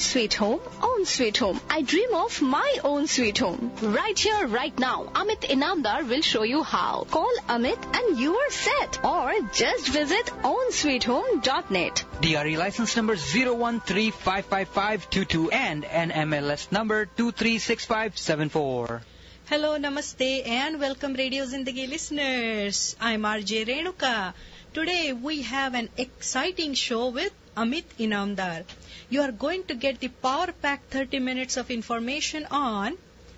Sweet home, own sweet home. I dream of my own sweet home. Right here, right now, Amit Inamdar will show you how. Call Amit and you are set. Or just visit ownsweethome.net. DRE license number 013555522 and NMLS number 236574. Hello, namaste and welcome Radio Zindagi listeners. I'm RJ Renuka. Today we have an exciting show with Amit Inamdar. You are going to get the power-packed 30 minutes of information on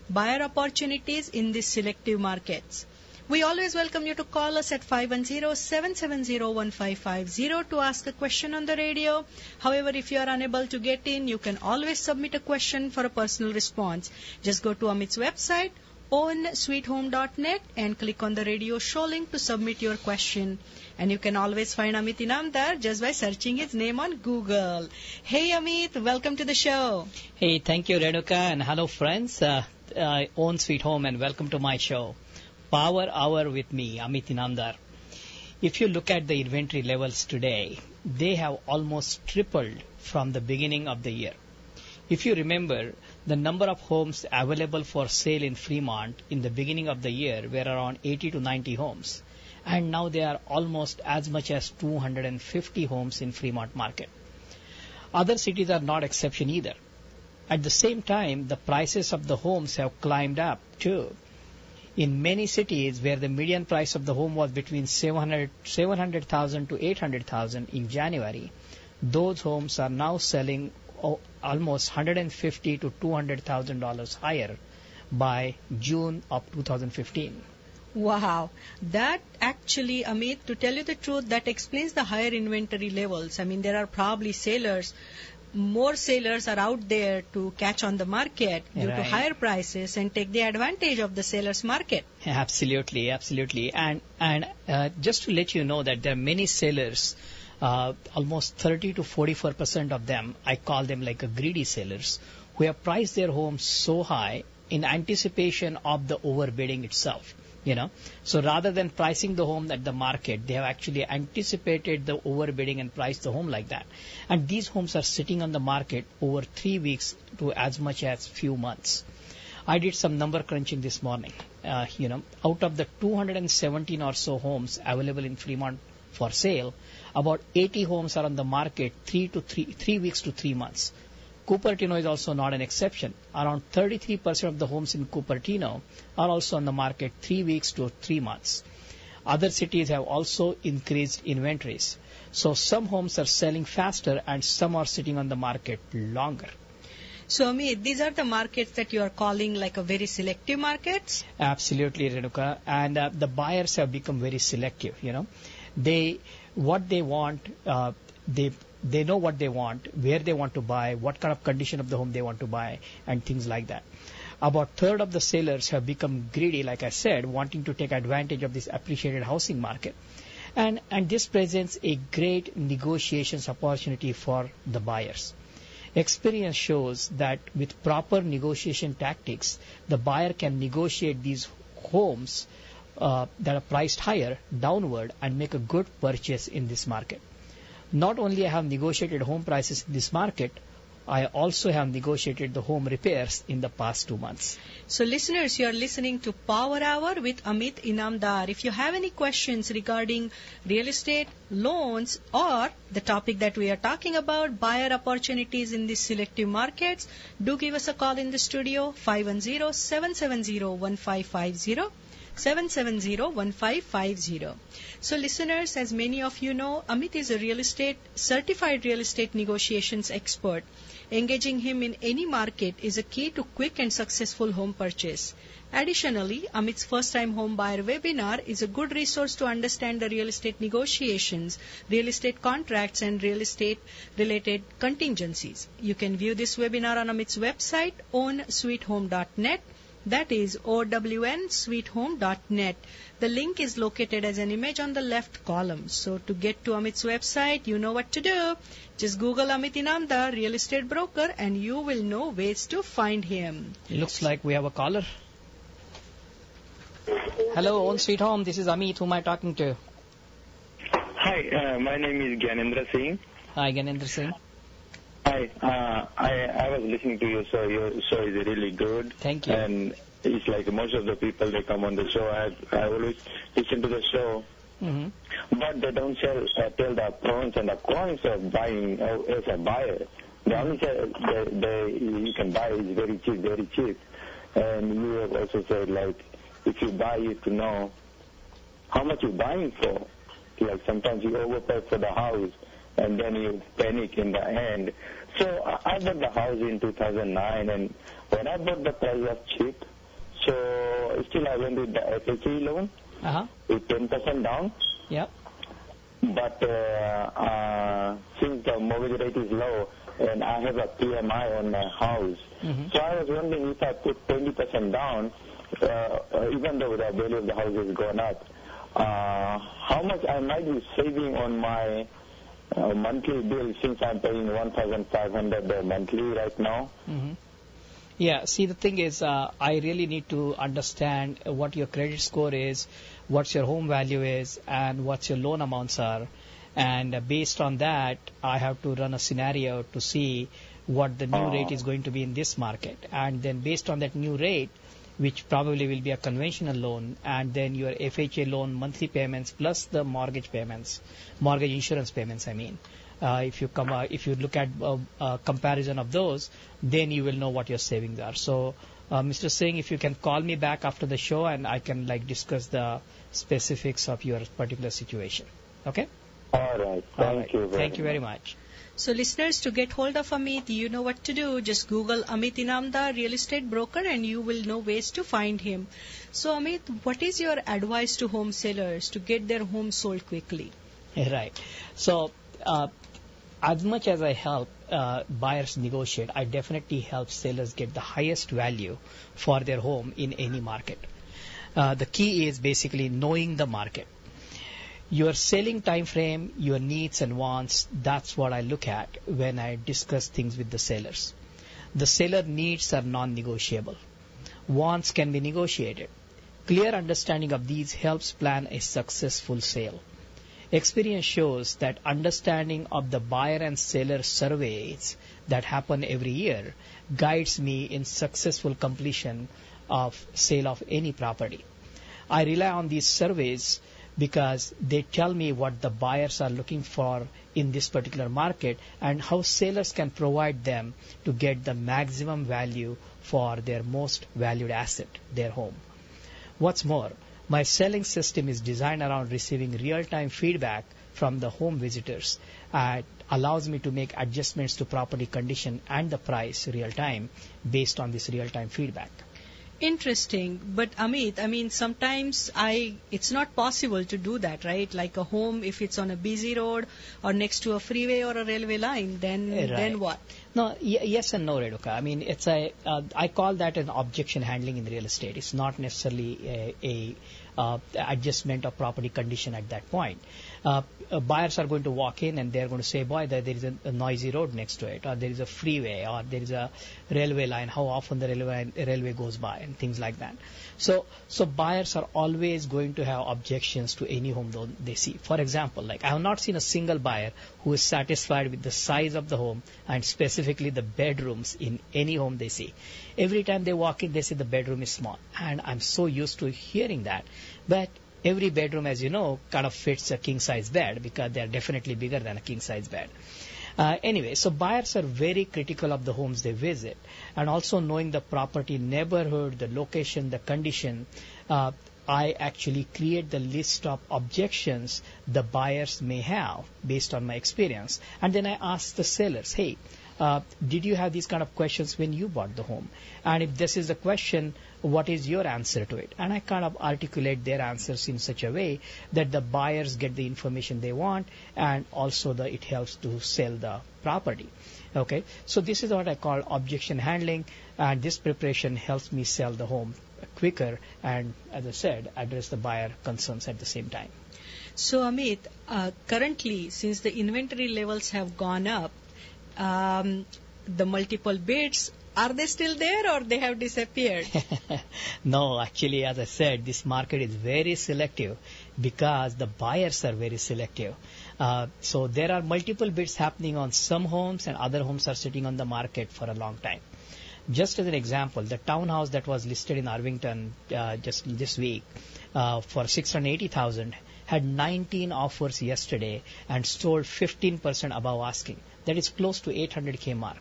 buyer opportunities in the selective markets. We always welcome you to call us at 510-770-1550 to ask a question on the radio. However, if you are unable to get in, you can always submit a question for a personal response. Just go to Amit's website, ownsweethome.net, and click on the radio show link to submit your question. And you can always find Amit Inamdar just by searching his name on Google. Hey Amit, welcome to the show. Hey, thank you Renuka, and hello friends. Own Sweet Home and welcome to my show. Power Hour with me, Amit Inamdar. If you look at the inventory levels today, they have almost tripled from the beginning of the year. If you remember, the number of homes available for sale in Fremont in the beginning of the year were around 80 to 90 homes. And now there are almost as much as 250 homes in Fremont market. Other cities are not exception either. At the same time, the prices of the homes have climbed up too. In many cities where the median price of the home was between 700,000 to 800,000 in January, those homes are now selling almost $150,000 to $200,000 higher by June of 2015. Wow, that actually, Amit, to tell you the truth, that explains the higher inventory levels. I mean, there are probably more sellers are out there to catch on the market due to higher prices and take the advantage of the sellers market. Absolutely, absolutely. And just to let you know that there are many sellers, almost 30 to 44% of them, I call them like a greedy sellers, who have priced their homes so high in anticipation of the overbidding itself. So rather than pricing the home at the market, they have actually anticipated the overbidding and priced the home like that. And these homes are sitting on the market over 3 weeks to as much as few months. I did some number crunching this morning. Out of the 217 or so homes available in Fremont for sale, about 80 homes are on the market 3 weeks to 3 months. Cupertino is also not an exception. Around 33% of the homes in Cupertino are also on the market 3 weeks to 3 months. Other cities have also increased inventories. So some homes are selling faster and some are sitting on the market longer. So, Amit, these are the markets that you are calling like a very selective markets? Absolutely, Renuka. And the buyers have become very selective, They know what they want, where they want to buy, what kind of condition of the home they want to buy, and things like that. About a third of the sellers have become greedy, like I said, wanting to take advantage of this appreciated housing market. And this presents a great negotiations opportunity for the buyers. Experience shows that with proper negotiation tactics, the buyer can negotiate these homes that are priced higher downward and make a good purchase in this market. Not only I have negotiated home prices in this market, I also have negotiated the home repairs in the past 2 months. So listeners, you are listening to Power Hour with Amit Inamdar. If you have any questions regarding real estate, loans, or the topic that we are talking about, buyer opportunities in the selective markets, do give us a call in the studio, 510-770-1550. 770-1550. So listeners, as many of you know, Amit is a certified real estate negotiations expert. Engaging him in any market is a key to quick and successful home purchase. Additionally, Amit's first-time home buyer webinar is a good resource to understand the real estate negotiations, real estate contracts, and real estate-related contingencies. You can view this webinar on Amit's website, ownsweethome.net. That is ownsweethome.net. The link is located as an image on the left column. So to get to Amit's website, you know what to do. Just Google Amit Inamdar, real estate broker, and you will know ways to find him. Looks like we have a caller. Hello, Own Sweet Home. This is Amit. Who am I talking to? Hi, my name is Gyanendra Singh. Hi, Gyanendra Singh. Hi, I was listening to your show. Your show is really good. Thank you. And it's like most of the people, they come on the show. I always listen to the show. Mm-hmm. But they don't tell the pros and the cons of buying as a buyer. The only you can buy is very cheap, very cheap. And you have also said, like, if you buy, you have to know how much you're buying for. Like, sometimes you overpay for the house, and then you panic in the end. So I bought the house in 2009, and when I bought, the price was cheap. So still I went with the FHA loan with 10% down. Yep. But since the mortgage rate is low, and I have a PMI on my house, so I was wondering if I put 20% down, even though the value of the house has gone up, how much I might be saving on my monthly bill, since I'm paying $1,500 monthly right now. Yeah, see, the thing is, I really need to understand what your credit score is, what your home value is, and what your loan amounts are. And based on that, I have to run a scenario to see what the new rate is going to be in this market. And then based on that new rate, which probably will be a conventional loan, and then your FHA loan monthly payments plus the mortgage payments, mortgage insurance payments, I mean. If you look at a comparison of those, then you will know what your savings are. So, Mr. Singh, if you can call me back after the show, and I can discuss the specifics of your particular situation. Okay? All right. Thank you very much. So listeners, to get hold of Amit, you know what to do. Just Google Amit Inamdar, real estate broker, and you will know ways to find him. So Amit, what is your advice to home sellers to get their home sold quickly? Right. So, as much as I help buyers negotiate, I definitely help sellers get the highest value for their home in any market. The key is basically knowing the market. Your selling time frame, your needs and wants, that's what I look at when I discuss things with the sellers. The seller needs are non-negotiable. Wants can be negotiated. Clear understanding of these helps plan a successful sale. Experience shows that understanding of the buyer and seller surveys that happen every year guides me in successful completion of sale of any property. I rely on these surveys because they tell me what the buyers are looking for in this particular market and how sellers can provide them to get the maximum value for their most valued asset, their home. What's more, my selling system is designed around receiving real-time feedback from the home visitors and allows me to make adjustments to property condition and the price real-time based on this real-time feedback. Interesting. But Amit, I mean, sometimes it's not possible to do that, right? Like a home, if it's on a busy road or next to a freeway or a railway line, then what? No, yes and no, Reduka. I mean, I call that an objection handling in real estate. It's not necessarily a adjustment of property condition at that point. Buyers are going to walk in and they're going to say, boy, there is a noisy road next to it, or there is a freeway, or there is a railway line, how often the railway goes by, and things like that. So buyers are always going to have objections to any home they see. For example, I have not seen a single buyer who is satisfied with the size of the home and specifically the bedrooms in any home they see. Every time they walk in, they say the bedroom is small. And I'm so used to hearing that. But every bedroom, as you know, kind of fits a king-size bed because they are definitely bigger than a king-size bed. Anyway, so buyers are very critical of the homes they visit, and also knowing the property neighborhood, the location, the condition. I actually create the list of objections the buyers may have based on my experience. And then I ask the sellers, hey, did you have these kind of questions when you bought the home? And if this is the question, what is your answer to it? And I kind of articulate their answers in such a way that the buyers get the information they want, and also it helps to sell the property. Okay, so this is what I call objection handling, and this preparation helps me sell the home quicker and, as I said, address the buyer concerns at the same time. So Amit, currently, since the inventory levels have gone up, the multiple bids, are they still there or they have disappeared? No, actually, as I said, this market is very selective because the buyers are very selective. So there are multiple bids happening on some homes, and other homes are sitting on the market for a long time. Just as an example, the townhouse that was listed in Arvington just this week for $680,000 had 19 offers yesterday and sold 15% above asking. That is close to 800K mark.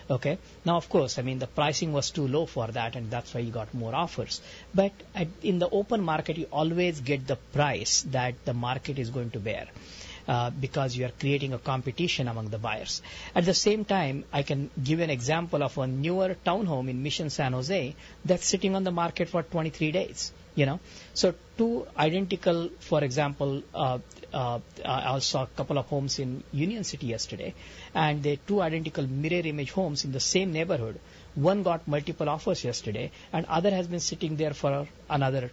Okay. Now, of course, I mean, the pricing was too low for that, and that's why you got more offers. But in the open market, you always get the price that the market is going to bear. Because you are creating a competition among the buyers. At the same time, I can give an example of a newer townhome in Mission San Jose that's sitting on the market for 23 days. So two identical, for example, I saw a couple of homes in Union City yesterday, and they two identical mirror image homes in the same neighborhood. One got multiple offers yesterday, and other has been sitting there for another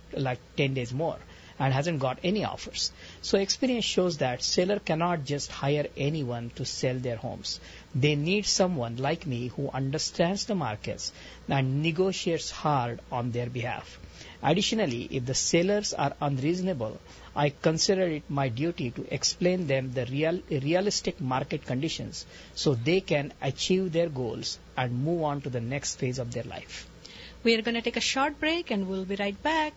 10 days more and hasn't got any offers. So experience shows that seller cannot just hire anyone to sell their homes. They need someone like me who understands the markets and negotiates hard on their behalf. Additionally, if the sellers are unreasonable, I consider it my duty to explain them the realistic market conditions so they can achieve their goals and move on to the next phase of their life. We are going to take a short break and we'll be right back.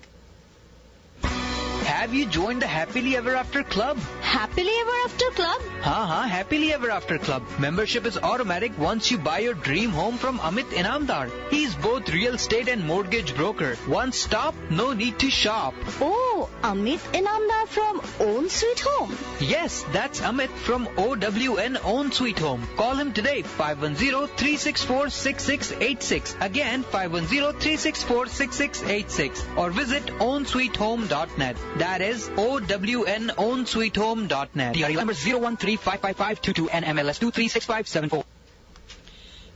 Have you joined the Happily Ever After Club? Happily Ever After Club? Happily Ever After Club. Membership is automatic once you buy your dream home from Amit Inamdar. He's both real estate and mortgage broker. One stop, no need to shop. Oh, Amit Inamdar from Own Sweet Home. Yes, that's Amit from OWN Own Sweet Home. Call him today, 510-364-6686. Again, 510-364-6686. Or visit ownsweethome.net. That is ownsweethome.net. DRE number 0135552 NMLS 236574.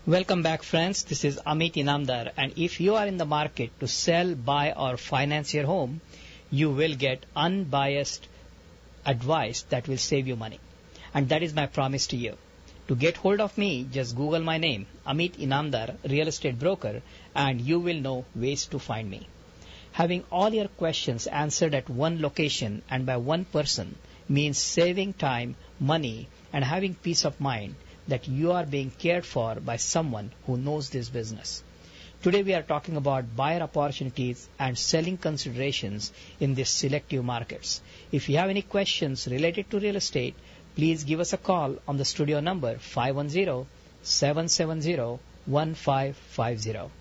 Welcome back, friends. This is Amit Inamdar, and if you are in the market to sell, buy, or finance your home, you will get unbiased advice that will save you money. And that is my promise to you. To get hold of me, just Google my name, Amit Inamdar, real estate broker, and you will know ways to find me. Having all your questions answered at one location and by one person means saving time, money, and having peace of mind that you are being cared for by someone who knows this business. Today we are talking about buyer opportunities and selling considerations in these selective markets. If you have any questions related to real estate, please give us a call on the studio number 510-770-1550.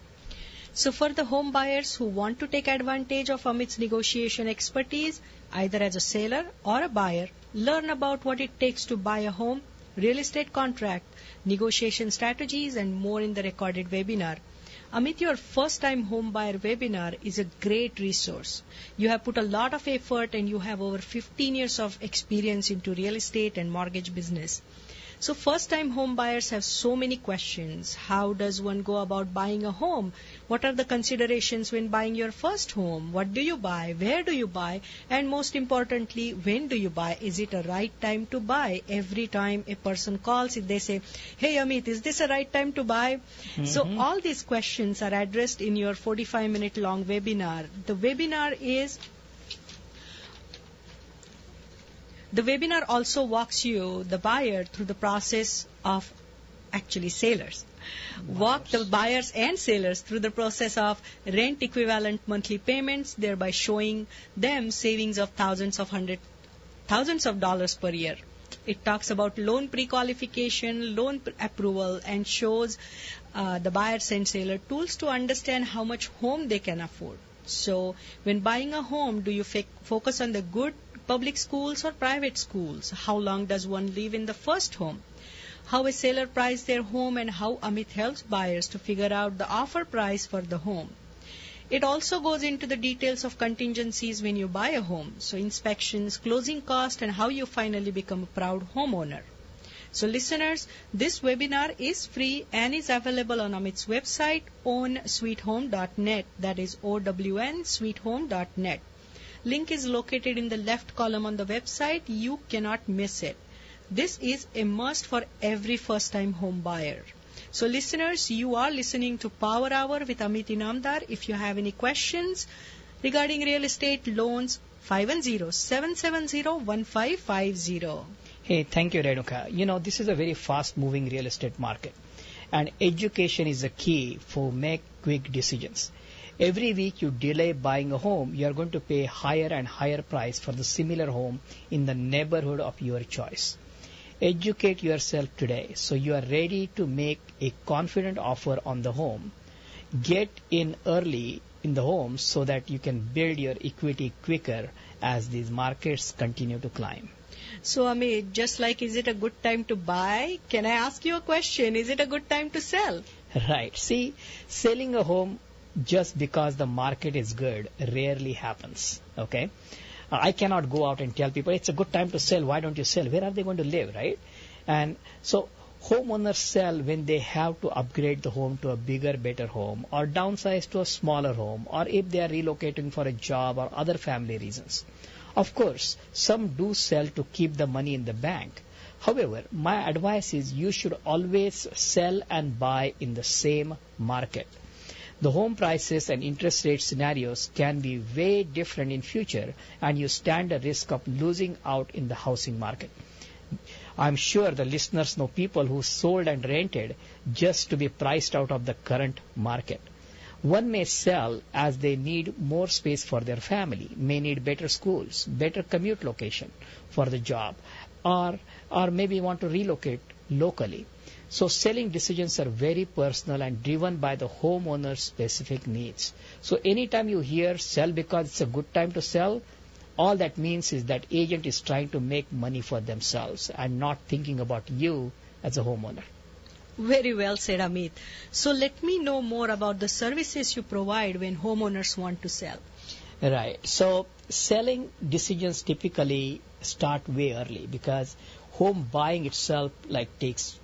So for the home buyers who want to take advantage of Amit's negotiation expertise, either as a seller or a buyer, learn about what it takes to buy a home, real estate contract, negotiation strategies, and more in the recorded webinar. Amit, your first-time home buyer webinar is a great resource. You have put a lot of effort and you have over 15 years of experience into real estate and mortgage business. So first-time home buyers have so many questions. How does one go about buying a home? What are the considerations when buying your first home? What do you buy? Where do you buy? And most importantly, when do you buy? Is it a right time to buy? Every time a person calls, they say, "Hey Amit, is this a right time to buy?" Mm-hmm. So all these questions are addressed in your 45-minute long webinar. The webinar also walks you, the buyer, through the process of sellers. Walk the buyers and sellers through the process of rent equivalent monthly payments, thereby showing them savings of thousands of dollars per year. It talks about loan pre-qualification, loan approval, and shows the buyers and seller tools to understand how much home they can afford. So when buying a home, do you focus on the good public schools or private schools? How long does one live in the first home? How a seller priced their home, and how Amit helps buyers to figure out the offer price for the home. It also goes into the details of contingencies when you buy a home, so inspections, closing cost, and how you finally become a proud homeowner. So listeners, this webinar is free and is available on Amit's website, ownsweethome.net. That is ownsweethome.net. Link is located in the left column on the website. You cannot miss it. This is a must for every first-time home buyer. So listeners, you are listening to Power Hour with Amit Inamdar. If you have any questions regarding real estate loans, 510-770-1550. Hey, thank you, Renuka. This is a very fast-moving real estate market, and education is the key for make quick decisions. Every week you delay buying a home, you are going to pay higher and higher price for the similar home in the neighborhood of your choice. Educate yourself today so you are ready to make a confident offer on the home. Get in early in the home so that you can build your equity quicker as these markets continue to climb. So, Amit, just like is it a good time to buy? Can I ask you a question? Is it a good time to sell? Right. See, selling a home just because the market is good rarely happens. Okay? I cannot go out and tell people it's a good time to sell. Why don't you sell? Where are they going to live, right? And so homeowners sell when they have to upgrade the home to a bigger, better home, or downsize to a smaller home, or if they are relocating for a job or other family reasons. Of course, some do sell to keep the money in the bank. However, my advice is you should always sell and buy in the same market. The home prices and interest rate scenarios can be way different in future, and you stand a risk of losing out in the housing market. I'm sure the listeners know people who sold and rented just to be priced out of the current market. One may sell as they need more space for their family, may need better schools, better commute location for the job, or maybe want to relocate locally. So selling decisions are very personal and driven by the homeowner's specific needs. So anytime you hear sell because it's a good time to sell, all that means is that agent is trying to make money for themselves and not thinking about you as a homeowner. Very well said, Amit. So let me know more about the services you provide when homeowners want to sell. Right. So selling decisions typically start way early because home buying itself takes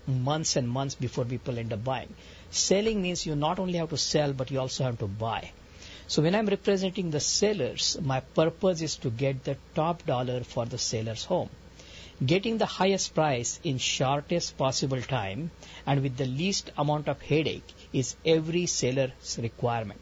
months and months before people end up buying. Selling means you not only have to sell, but you also have to buy. So when I'm representing the sellers, my purpose is to get the top dollar for the seller's home. Getting the highest price in shortest possible time and with the least amount of headache is every seller's requirement.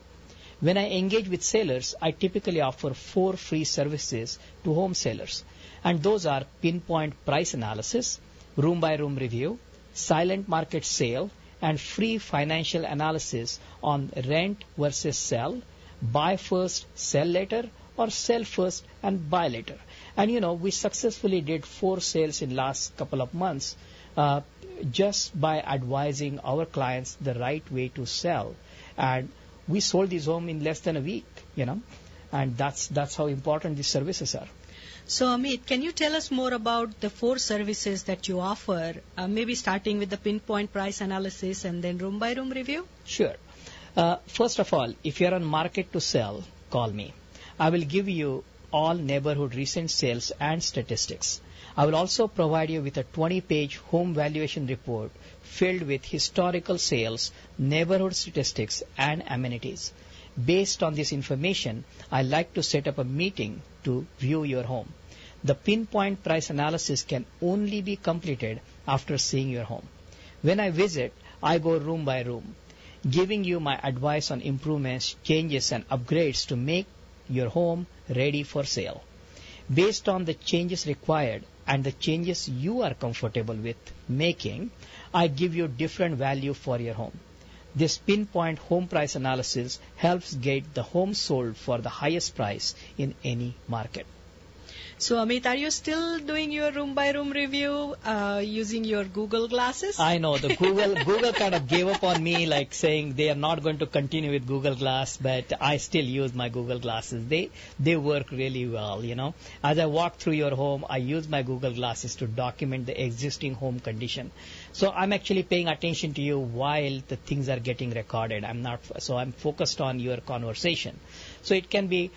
When I engage with sellers, I typically offer 4 free services to home sellers. And those are pinpoint price analysis, room-by-room review, silent market sale, and free financial analysis on rent versus sell, buy first, sell later, or sell first and buy later. And we successfully did 4 sales in last couple of months just by advising our clients the right way to sell. And we sold this home in less than a week, and that's how important these services are. So, Amit, can you tell us more about the 4 services that you offer, maybe starting with the pinpoint price analysis and then room-by-room review? Sure. First of all, if you're on market to sell, call me. I will give you all neighborhood recent sales and statistics. I will also provide you with a 20-page home valuation report filled with historical sales, neighborhood statistics, and amenities. Based on this information, I like to set up a meeting to view your home. The pinpoint price analysis can only be completed after seeing your home. When I visit, I go room by room, giving you my advice on improvements, changes, and upgrades to make your home ready for sale. Based on the changes required and the changes you are comfortable with making, I give you different value for your home. This pinpoint home price analysis helps get the home sold for the highest price in any market. So, Amit, are you still doing your room-by-room review using your Google glasses? I know. The Google kind of gave up on me, saying they are not going to continue with Google Glass, but I still use my Google glasses. They work really well, As I walk through your home, I use my Google glasses to document the existing home condition. So I'm actually paying attention to you while the things are getting recorded. I'm focused on your conversation. So it can be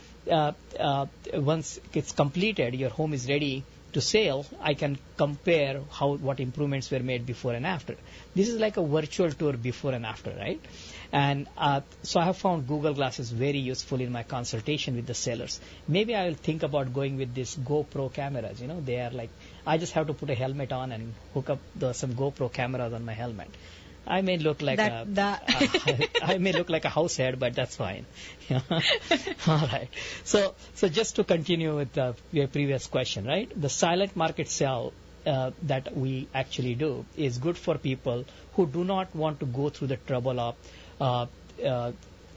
once it's completed, your home is ready to sale, I can compare what improvements were made before and after. This is like a virtual tour before and after, right? And so I have found Google Glasses very useful in my consultation with the sellers. Maybe I will think about going with these GoPro cameras. They are I just have to put a helmet on and hook up some GoPro cameras on my helmet. I may look like I may look like a house head, but that's fine. All right. So just to continue with your previous question, right? The silent market sale that we actually do is good for people who do not want to go through the trouble of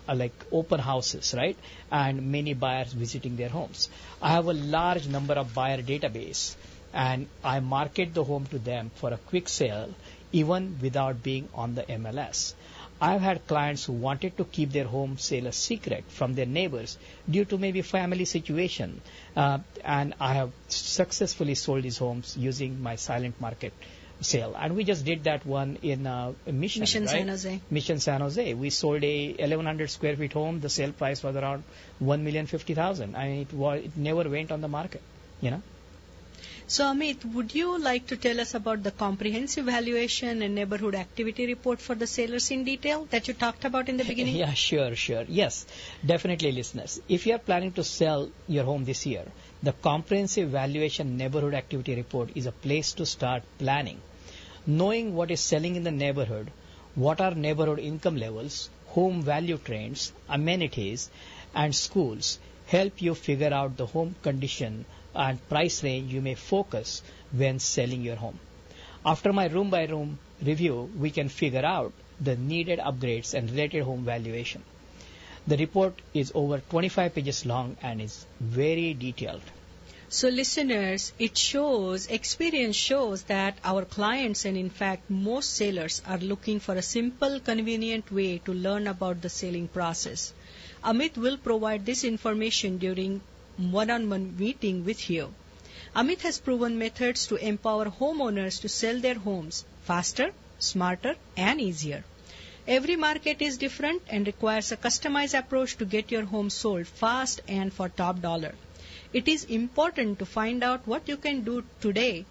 like open houses, right? And many buyers visiting their homes. I have a large number of buyer database, and I market the home to them for a quick sale, even without being on the MLS. I've had clients who wanted to keep their home sale a secret from their neighbors due to maybe family situation, and I have successfully sold these homes using my silent market sale. And we just did that one in Mission, right? San Jose. Mission San Jose. We sold a 1,100 square feet home. The sale price was around $1,050,000. I mean, it never went on the market, you know. So, Amit, would you like to tell us about the comprehensive valuation and neighborhood activity report for the sellers in detail that you talked about in the beginning? Yeah, sure. Yes, definitely, listeners. If you are planning to sell your home this year, the comprehensive valuation neighborhood activity report is a place to start planning. Knowing what is selling in the neighborhood, what are neighborhood income levels, home value trends, amenities, and schools help you figure out the home condition and price range you may focus when selling your home. After my room-by-room review, we can figure out the needed upgrades and related home valuation. The report is over 25 pages long and is very detailed. So listeners, experience shows that our clients and in fact most sellers are looking for a simple, convenient way to learn about the selling process. Amit will provide this information during one-on-one meeting with you. Amit has proven methods to empower homeowners to sell their homes faster, smarter, and easier. Every market is different and requires a customized approach to get your home sold fast and for top dollar. It is important to find out what you can do today,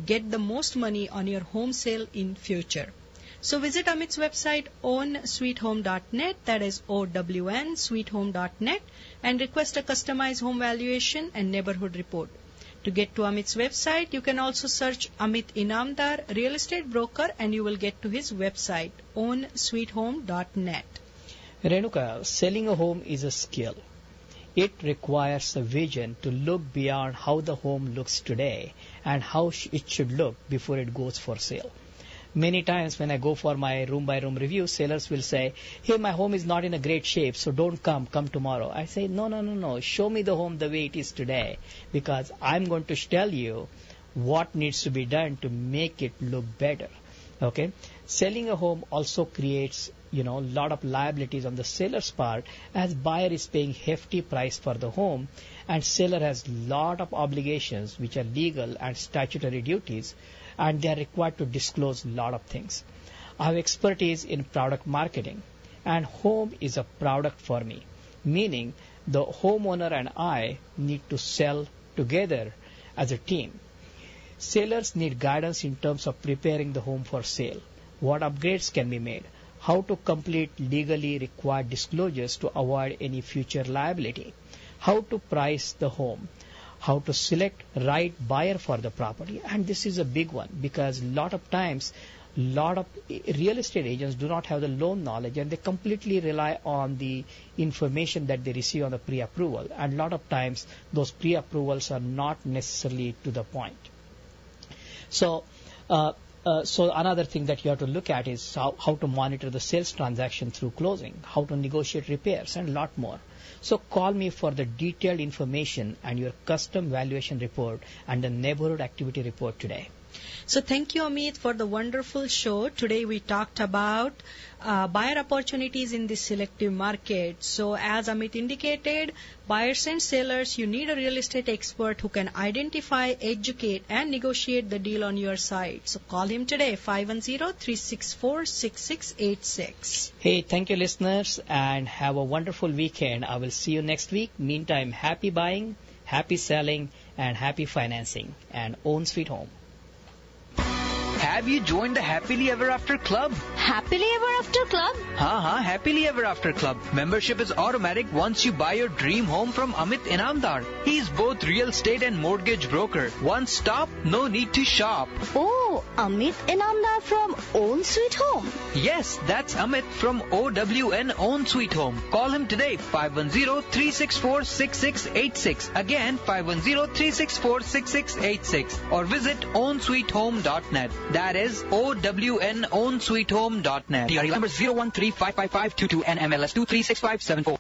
get the most money on your home sale in future. So visit Amit's website ownsweethome.net, that is OWN sweethome.net, and request a customized home valuation and neighborhood report. To get to Amit's website, you can also search Amit Inamdar, real estate broker, and you will get to his website ownsweethome.net. Renuka, selling a home is a skill. It requires a vision to look beyond how the home looks today and how it should look before it goes for sale. Many times when I go for my room-by-room review, sellers will say, hey, my home is not in a great shape, so don't come tomorrow. I say, no, show me the home the way it is today, because I'm going to tell you what needs to be done to make it look better. Okay? Selling a home also creates, a lot of liabilities on the seller's part, as buyer is paying hefty price for the home and seller has lot of obligations which are legal and statutory duties, and they are required to disclose a lot of things. I have expertise in product marketing, and home is a product for me, meaning the homeowner and I need to sell together as a team. Sellers need guidance in terms of preparing the home for sale, what upgrades can be made, how to complete legally required disclosures to avoid any future liability, how to price the home, how to select right buyer for the property. And this is a big one, because a lot of times real estate agents do not have the loan knowledge and they completely rely on the information that they receive on the pre-approval, and a lot of times those pre-approvals are not necessarily to the point. So another thing that you have to look at is how to monitor the sales transaction through closing, how to negotiate repairs, and a lot more. So call me for the detailed information and your custom valuation report and the neighborhood activity report today. So thank you, Amit, for the wonderful show. Today we talked about buyer opportunities in the selective market. So as Amit indicated, buyers and sellers, you need a real estate expert who can identify, educate, and negotiate the deal on your side. So call him today, 510-364-6686. Hey, thank you, listeners, and have a wonderful weekend. I will see you next week. Meantime, happy buying, happy selling, and happy financing, and own sweet home. Have you joined the Happily Ever After Club? Happily Ever After Club? हाँ, Happily Ever After Club. Membership is automatic once you buy your dream home from Amit Inamdar. He is both real estate and mortgage broker. One stop, no need to shop. Oh, Oh, Amit Inamdar from Own Sweet Home. Yes, that's Amit from OWN Own Sweet Home. Call him today, 510-364-6686. Again, 510-364-6686. Or visit ownsweethome.net. That is OWN ownsweethome.net. DRE number 0135552 NMLS 236574.